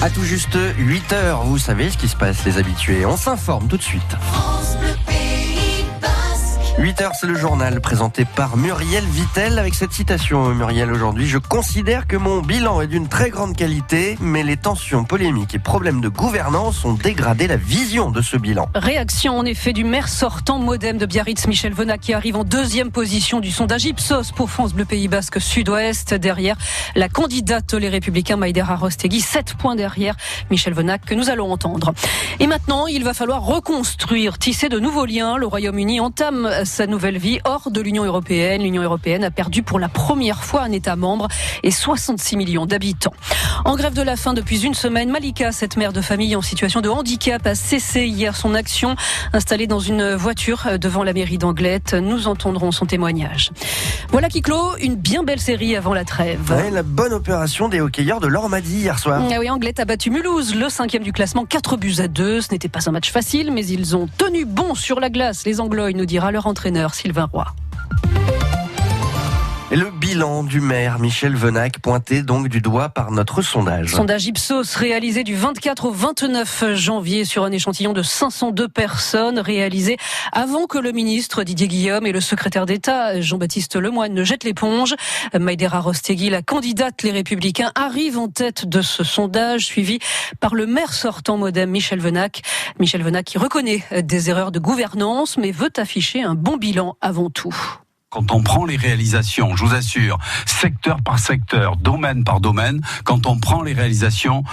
À tout juste 8h, vous savez ce qui se passe, les habitués. On s'informe tout de suite. 8h, c'est le journal présenté par Muriel Vittel avec cette citation. Muriel, aujourd'hui, je considère que mon bilan est d'une très grande qualité, mais les tensions, polémiques et problèmes de gouvernance ont dégradé la vision de ce bilan. Réaction en effet du maire sortant MODEM de Biarritz, Michel Venac, qui arrive en deuxième position du sondage Ipsos pour France Bleu Pays Basque Sud-Ouest. Derrière la candidate Les Républicains Maïder Arostegui, 7 points derrière Michel Venac que nous allons entendre. Et maintenant, il va falloir reconstruire, tisser de nouveaux liens. Le Royaume-Uni entame sa nouvelle vie hors de l'Union européenne. L'Union européenne a perdu pour la première fois un État membre et 66 millions d'habitants. En grève de la faim depuis une semaine, Malika, cette mère de famille en situation de handicap, a cessé hier son action, installée dans une voiture devant la mairie d'Anglet. Nous entendrons son témoignage. Voilà qui clôt une bien belle série avant la trêve. Ouais, la bonne opération des hockeyeurs de l'Ormadi hier soir. Ah oui, Anglet a battu Mulhouse, le 5e du classement, 4-2. Ce n'était pas un match facile, mais ils ont tenu bon sur la glace. Les Anglois, nous dira leur entraîneur Sylvain Roy. Et le bilan du maire Michel Venac pointé donc du doigt par notre sondage. Sondage Ipsos réalisé du 24 au 29 janvier sur un échantillon de 502 personnes, réalisé avant que le ministre Didier Guillaume et le secrétaire d'État Jean-Baptiste Lemoyne ne jettent l'éponge. Maïder Arostegui, la candidate Les Républicains, arrive en tête de ce sondage, suivi par le maire sortant MODEM Michel Venac. Michel Venac qui reconnaît des erreurs de gouvernance mais veut afficher un bon bilan avant tout. Quand on prend les réalisations, je vous assure, secteur par secteur, domaine par domaine, quand on prend les réalisations,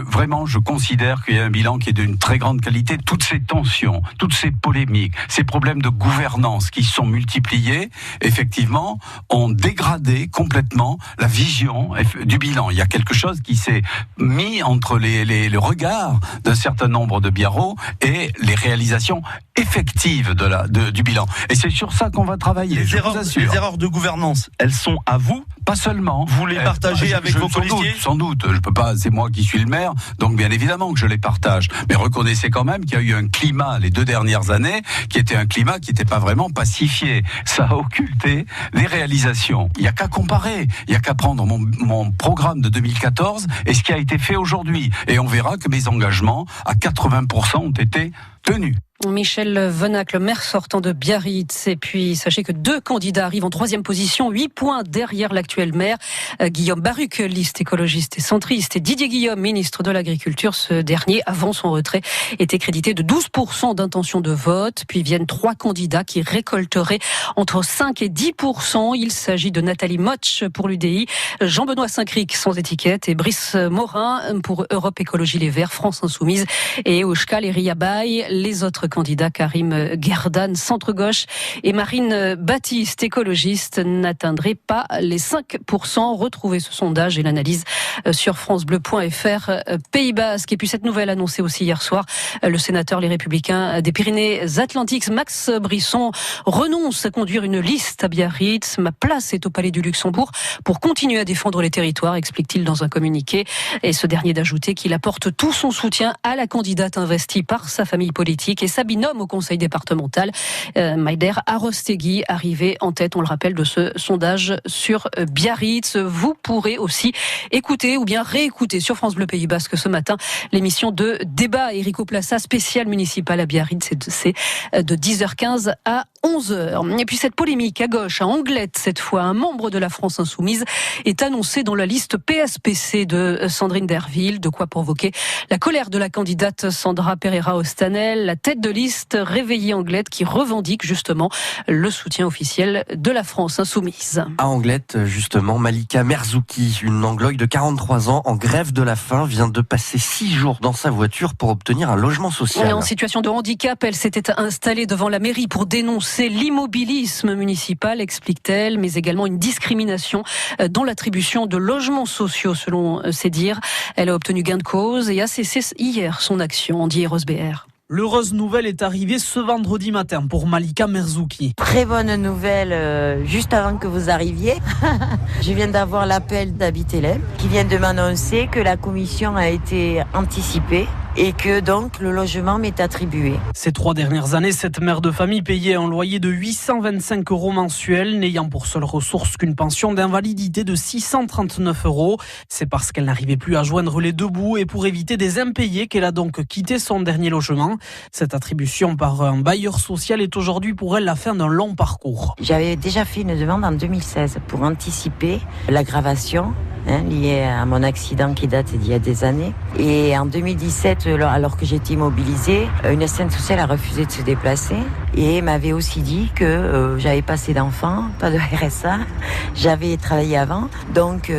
vraiment, je considère qu'il y a un bilan qui est d'une très grande qualité. Toutes ces tensions, toutes ces polémiques, ces problèmes de gouvernance qui se sont multipliés, effectivement, ont dégradé complètement la vision du bilan. Il y a quelque chose qui s'est mis entre le regard d'un certain nombre de Biarros et les réalisations effectives du bilan. Et c'est sur ça qu'on va travailler. Les erreurs de gouvernance, elles sont à vous? Pas seulement. Vous les partagez avec vos policiers? Sans doute. Je peux pas, c'est moi qui suis le maire, donc bien évidemment que je les partage. Mais reconnaissez quand même qu'il y a eu un climat les 2 dernières années qui était un climat qui n'était pas vraiment pacifié. Ça a occulté les réalisations. Il n'y a qu'à comparer. Il n'y a qu'à prendre mon programme de 2014 et ce qui a été fait aujourd'hui. Et on verra que mes engagements, à 80%, ont été tenus. Michel Venac, le maire sortant de Biarritz. Et puis, sachez que 2 candidats arrivent en 3e position, 8 points derrière l'actuel maire. Guillaume Baruc, liste écologiste et centriste, et Didier Guillaume, ministre de l'Agriculture. Ce dernier, avant son retrait, était crédité de 12% d'intention de vote. Puis viennent 3 candidats qui récolteraient entre 5 et 10%. Il s'agit de Nathalie Motsch pour l'UDI, Jean-Benoît Saint-Cric sans étiquette et Brice Morin pour Europe Écologie Les Verts, France Insoumise et Oushkal et Riabaye. Les autres candidats, Karim Gerdan, centre-gauche, et Marine Baptiste, écologiste, n'atteindraient pas les 5%. Retrouvez ce sondage et l'analyse sur francebleu.fr Pays Basque. Et puis cette nouvelle annoncée aussi hier soir, le sénateur Les Républicains des Pyrénées-Atlantiques, Max Brisson, renonce à conduire une liste à Biarritz. Ma place est au Palais du Luxembourg pour continuer à défendre les territoires, explique-t-il dans un communiqué. Et ce dernier d'ajouter qu'il apporte tout son soutien à la candidate investie par sa famille politique et sa binôme au conseil départemental, Maïder Arostegui, arrivé en tête, on le rappelle, de ce sondage sur Biarritz. Vous pourrez aussi écouter ou bien réécouter sur France Bleu Pays Basque ce matin l'émission de débat Érico Plaça spécial municipal à Biarritz. C'est de 10h15 à 11h. Et puis cette polémique à gauche, à Anglet cette fois, un membre de la France Insoumise est annoncé dans la liste PSPC de Sandrine Derville, de quoi provoquer la colère de la candidate Sandra Pereira-Ostanel, la tête de liste Réveillée Anglet, qui revendique justement le soutien officiel de la France Insoumise. À Anglet, justement, Malika Merzouki, une Angloïde de 43 ans, en grève de la faim, vient de passer 6 jours dans sa voiture pour obtenir un logement social. En situation de handicap, elle s'était installée devant la mairie pour dénoncer l'immobilisme municipal, explique-t-elle, mais également une discrimination dans l'attribution de logements sociaux, selon ses dires. Elle a obtenu gain de cause et a cessé hier son action. Andy Rosbert. L'heureuse nouvelle est arrivée ce vendredi matin pour Malika Merzouki. Très bonne nouvelle, juste avant que vous arriviez. Je viens d'avoir l'appel d'Habitelem qui vient de m'annoncer que la commission a été anticipée et que donc le logement m'est attribué. Ces 3 dernières années, cette mère de famille payait un loyer de 825 € mensuels, n'ayant pour seule ressource qu'une pension d'invalidité de 639 €. C'est parce qu'elle n'arrivait plus à joindre les deux bouts et pour éviter des impayés qu'elle a donc quitté son dernier logement. Cette attribution par un bailleur social est aujourd'hui pour elle la fin d'un long parcours. J'avais déjà fait une demande en 2016 pour anticiper l'aggravation liée à mon accident qui date d'il y a des années. Et en 2017, alors que j'étais immobilisée, une assistante sociale a refusé de se déplacer et m'avait aussi dit que j'avais pas assez d'enfants, pas de RSA, j'avais travaillé avant, donc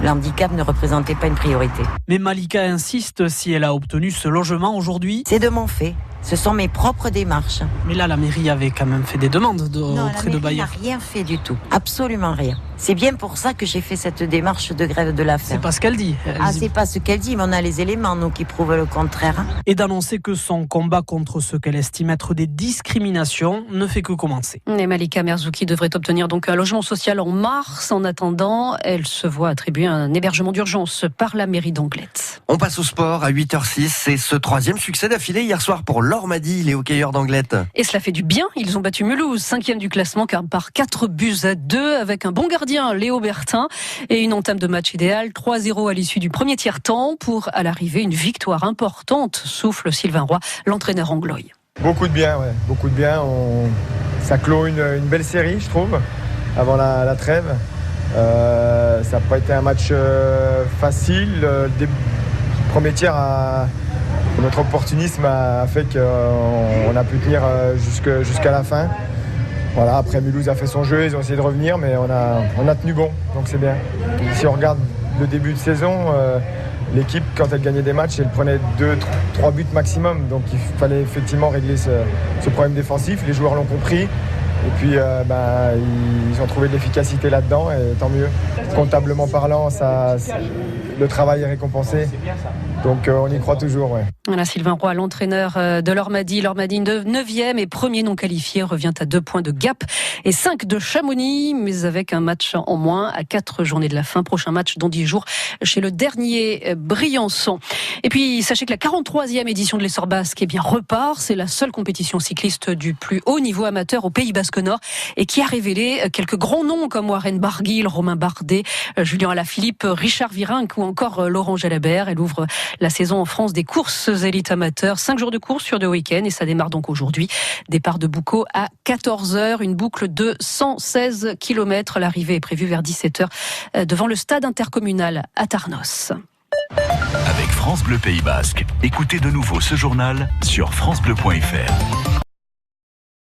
l'handicap ne représentait pas une priorité. Mais Malika insiste, si elle a obtenu ce logement aujourd'hui... C'est de mon fait. Ce sont mes propres démarches. Mais là, la mairie avait quand même fait des demandes auprès de bailleurs. Non, la mairie n'a rien fait du tout. Absolument rien. C'est bien pour ça que j'ai fait cette démarche de grève de la faim. C'est pas ce qu'elle dit. C'est pas ce qu'elle dit, mais on a les éléments, nous, qui prouvent le contraire. Et d'annoncer que son combat contre ce qu'elle estime être des discriminations ne fait que commencer. Et Malika Merzouki devrait obtenir donc un logement social en mars. En attendant, elle se voit attribuer un hébergement d'urgence par la mairie d'Anglet. On passe au sport à 8h06. C'est ce 3e succès d'affilée hier soir pour l'Ormadi, les hockeyeurs d'Anglet. Et cela fait du bien. Ils ont battu Mulhouse, 5e du classement, par 4-2 avec un bon gardien, Léo Bertin, et une entame de match idéale. 3-0 à l'issue du premier tiers-temps pour, à l'arrivée, une victoire importante, souffle Sylvain Roy, l'entraîneur anglois. Beaucoup de bien, ouais. Beaucoup de bien. Ça clôt une belle série, je trouve, avant la trêve. Ça n'a pas été un match facile. Le premier tiers, notre opportunisme a fait qu'on a pu tenir jusqu'à la fin. Voilà, après Mulhouse a fait son jeu, ils ont essayé de revenir, mais on a tenu bon, donc c'est bien. Et si on regarde le début de saison, l'équipe, quand elle gagnait des matchs, elle prenait 2-3 buts maximum. Donc il fallait effectivement régler ce problème défensif. Les joueurs l'ont compris. Et puis ils ont trouvé de l'efficacité là-dedans, et tant mieux. Comptablement parlant, le travail est récompensé. Donc on y croit toujours. Ouais. Voilà, Sylvain Roy, l'entraîneur de l'Ormadi. L'Ormadi 9e et premier non qualifié, revient à 2 points de Gap et 5 de Chamonix, mais avec un match en moins à 4 journées de la fin. Prochain match dans 10 jours chez le dernier Briançon. Et puis sachez que la 43e édition de l'Essor Basque repart. C'est la seule compétition cycliste du plus haut niveau amateur au Pays Basque Nord et qui a révélé quelques grands noms comme Warren Barguil, Romain Bardet, Julien Alaphilippe, Richard Virenque ou encore Laurent Jalabert. Elle ouvre la saison en France des courses élites amateurs. 5 jours de course sur 2 week-ends et ça démarre donc aujourd'hui. Départ de Boucau à 14h. Une boucle de 116 km. L'arrivée est prévue vers 17h devant le stade intercommunal à Tarnos. Avec France Bleu Pays Basque, écoutez de nouveau ce journal sur francebleu.fr.